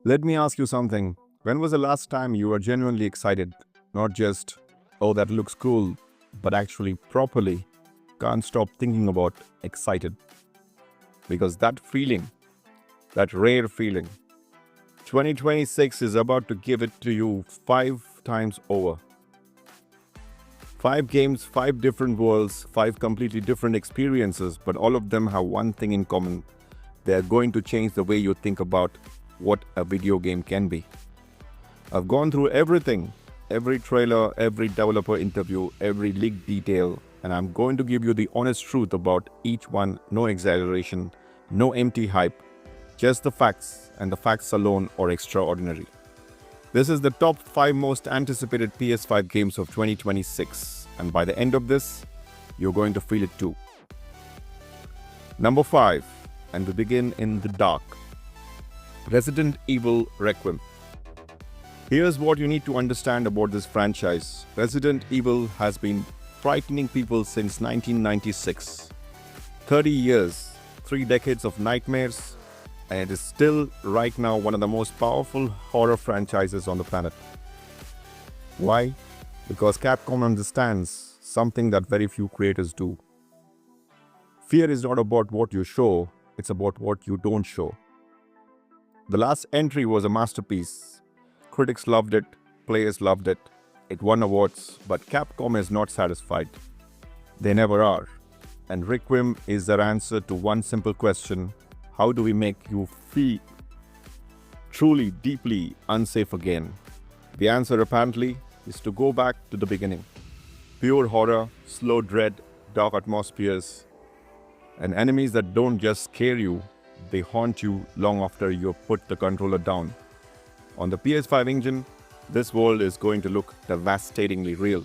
Let me ask you something. When was the last time you were genuinely excited? Not just, oh, that looks cool, but actually properly can't stop thinking about excited. Because that feeling, that rare feeling, 2026 is about to give it to you 5 times over. 5 games, 5 different worlds, 5 completely different experiences, but all of them have one thing in common. They are going to change the way you think about what a video game can be. I've gone through everything, every trailer, every developer interview, every leaked detail, and I'm going to give you the honest truth about each one, no exaggeration, no empty hype, just the facts, and the facts alone are extraordinary. This is the top 5 most anticipated PS5 games of 2026, and by the end of this, you're going to feel it too. Number 5, and we begin in the dark. Resident Evil Requiem. Here's what you need to understand about this franchise. Resident Evil has been frightening people since 1996. 30 years, 3 decades of nightmares, and it is still right now one of the most powerful horror franchises on the planet. Why? Because Capcom understands something that very few creators do. Fear is not about what you show, it's about what you don't show. The last entry was a masterpiece. Critics loved it, players loved it. It won awards, but Capcom is not satisfied. They never are. And Requiem is their answer to one simple question: how do we make you feel truly, deeply unsafe again? The answer apparently is to go back to the beginning. Pure horror, slow dread, dark atmospheres, and enemies that don't just scare you, they haunt you long after you've put the controller down. On the PS5 engine, this world is going to look devastatingly real.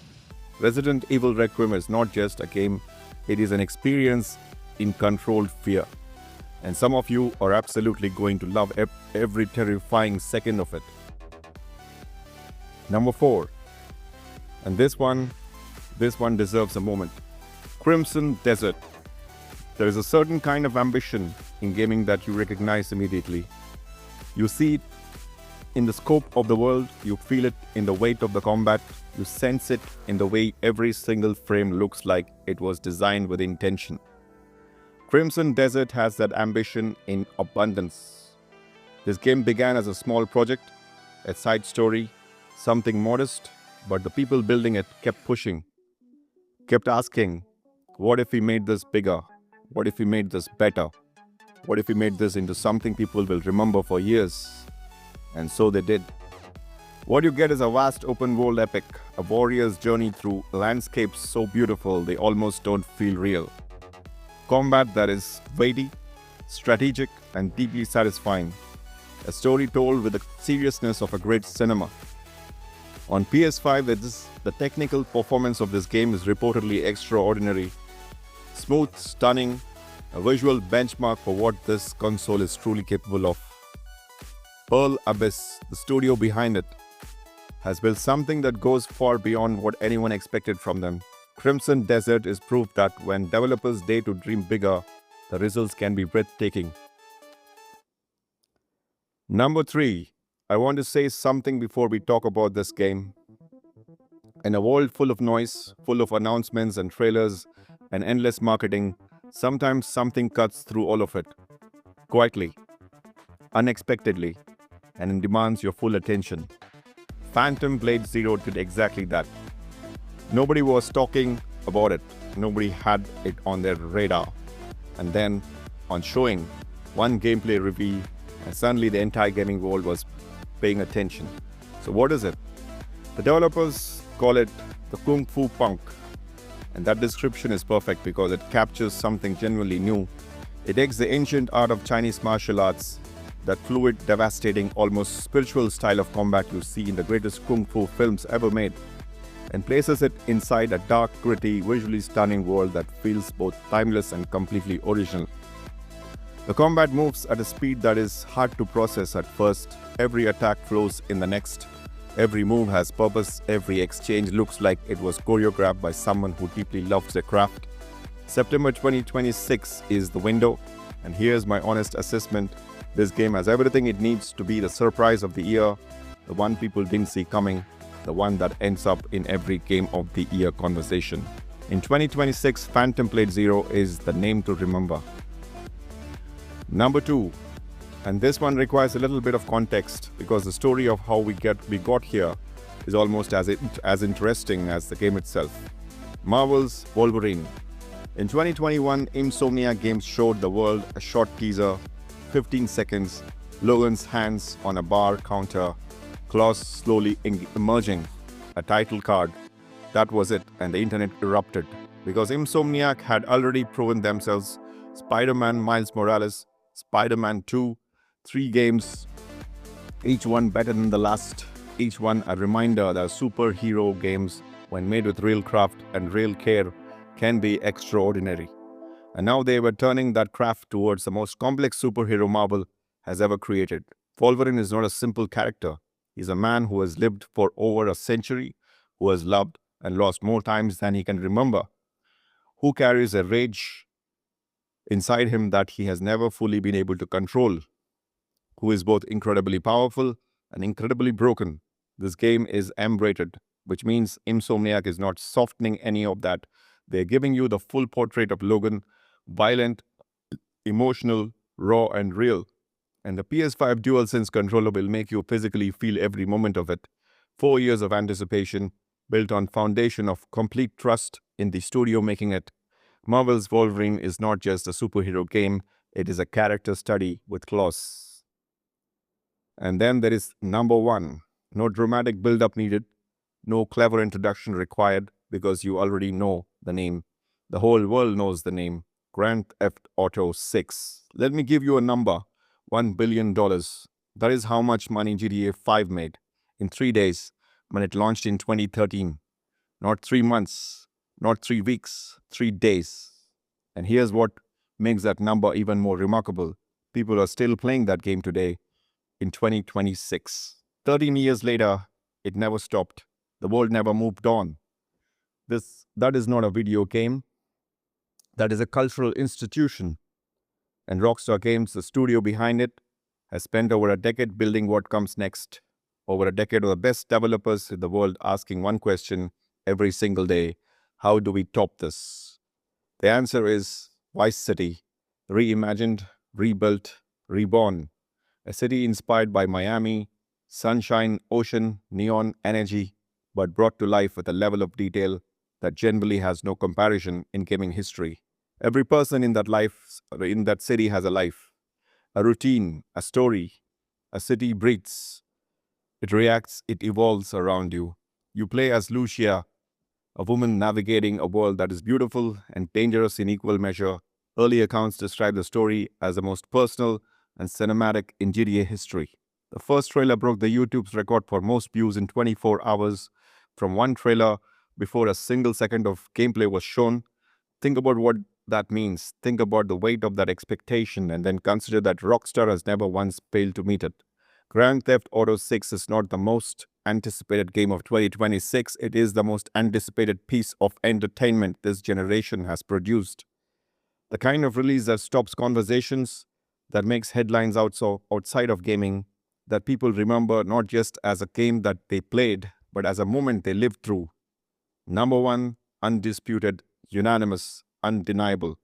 Resident Evil Requiem is not just a game, it is an experience in controlled fear. And some of you are absolutely going to love every terrifying second of it. Number 4. And this one deserves a moment. Crimson Desert. There is a certain kind of ambition in gaming that you recognize immediately. You see it in the scope of the world, you feel it in the weight of the combat, you sense it in the way every single frame looks like it was designed with intention. Crimson Desert has that ambition in abundance. This game began as a small project, a side story, something modest, but the people building it kept pushing, kept asking, what if we made this bigger? What if we made this better? What if we made this into something people will remember for years? And so they did. What you get is a vast open world epic, a warrior's journey through landscapes so beautiful they almost don't feel real. Combat that is weighty, strategic, and deeply satisfying. A story told with the seriousness of a great cinema. On PS5, the technical performance of this game is reportedly extraordinary. Smooth, stunning, a visual benchmark for what this console is truly capable of. Pearl Abyss, the studio behind it, has built something that goes far beyond what anyone expected from them. Crimson Desert is proof that when developers dare to dream bigger, the results can be breathtaking. Number 3. I want to say something before we talk about this game. In a world full of noise, full of announcements and trailers and endless marketing, sometimes something cuts through all of it. Quietly, unexpectedly, and it demands your full attention. Phantom Blade Zero did exactly that. Nobody was talking about it. Nobody had it on their radar. And then, on showing, one gameplay reveal, and suddenly the entire gaming world was paying attention. So what is it? The developers call it the Kung Fu Punk. And that description is perfect because it captures something genuinely new. It takes the ancient art of Chinese martial arts, that fluid, devastating, almost spiritual style of combat you see in the greatest Kung Fu films ever made, and places it inside a dark, gritty, visually stunning world that feels both timeless and completely original. The combat moves at a speed that is hard to process at first. Every attack flows in the next. Every move has purpose. Every exchange looks like it was choreographed by someone who deeply loves their craft. September 2026 is the window, and here's my honest assessment. This game has everything it needs to be the surprise of the year, the one people didn't see coming, the one that ends up in every Game of the Year conversation. In 2026, Phantom Blade Zero is the name to remember. Number 2, and this one requires a little bit of context because the story of how we got here is almost as interesting as the game itself. Marvel's Wolverine. In 2021, Insomniac Games showed the world a short teaser, 15 seconds, Logan's hands on a bar counter, claws slowly emerging, a title card. That was it, and the internet erupted because Insomniac had already proven themselves. Spider-Man Miles Morales, Spider-Man 2, 3 games, each one better than the last, each one a reminder that superhero games, when made with real craft and real care, can be extraordinary. And now they were turning that craft towards the most complex superhero Marvel has ever created. Wolverine is not a simple character. He's a man who has lived for over a century, who has loved and lost more times than he can remember, who carries a rage inside him that he has never fully been able to control, who is both incredibly powerful and incredibly broken. This game is M-rated, which means Insomniac is not softening any of that. They're giving you the full portrait of Logan, violent, emotional, raw, and real. And the PS5 DualSense controller will make you physically feel every moment of it. 4 years of anticipation, built on foundation of complete trust in the studio making it. Marvel's Wolverine is not just a superhero game, it is a character study with claws. And then there is number 1. No dramatic build-up needed, no clever introduction required because you already know the name. The whole world knows the name. Grand Theft Auto 6. Let me give you a number. $1 billion. That is how much money GTA 5 made in 3 days when it launched in 2013. Not 3 months, not 3 weeks, 3 days. And here's what makes that number even more remarkable. People are still playing that game today in 2026. 13 years later, it never stopped. The world never moved on. That is not a video game. That is a cultural institution. And Rockstar Games, the studio behind it, has spent over a decade building what comes next. Over a decade of the best developers in the world asking one question every single day: how do we top this? The answer is Vice City, reimagined, rebuilt, reborn. A city inspired by Miami, sunshine, ocean, neon, energy, but brought to life with a level of detail that generally has no comparison in gaming history. Every person in that city has a life, a routine, a story. A city breathes. It reacts, it evolves around you. You play as Lucia, a woman navigating a world that is beautiful and dangerous in equal measure. Early accounts describe the story as the most personal and cinematic in GTA history. The first trailer broke the YouTube's record for most views in 24 hours from one trailer before a single second of gameplay was shown. Think about what that means. Think about the weight of that expectation and then consider that Rockstar has never once failed to meet it. Grand Theft Auto 6 is not the most anticipated game of 2026. It is the most anticipated piece of entertainment this generation has produced. The kind of release that stops conversations, that makes headlines outside of gaming, that people remember not just as a game that they played, but as a moment they lived through. Number 1, undisputed, unanimous, undeniable.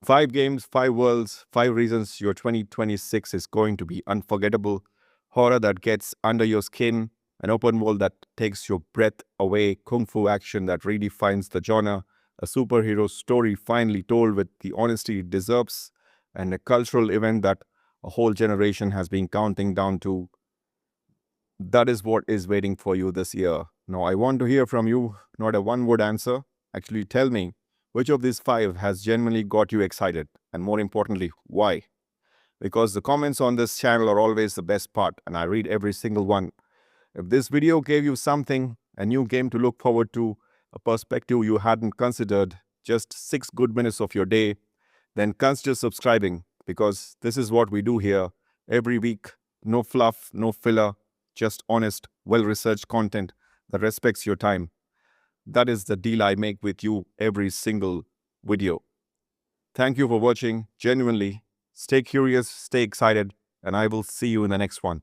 5 games, 5 worlds, 5 reasons your 2026 is going to be unforgettable. Horror that gets under your skin, an open world that takes your breath away, kung fu action that redefines the genre, a superhero story finally told with the honesty it deserves, and a cultural event that a whole generation has been counting down to. That is what is waiting for you this year. Now, I want to hear from you, not a one-word answer. Actually, tell me, which of these 5 has genuinely got you excited? And more importantly, why? Because the comments on this channel are always the best part, and I read every single one. If this video gave you something, a new game to look forward to, a perspective you hadn't considered, just 6 good minutes of your day, then consider subscribing, because this is what we do here every week. No fluff, no filler, just honest, well-researched content that respects your time. That is the deal I make with you every single video. Thank you for watching. Genuinely, Stay curious, stay excited, and I will see you in the next one.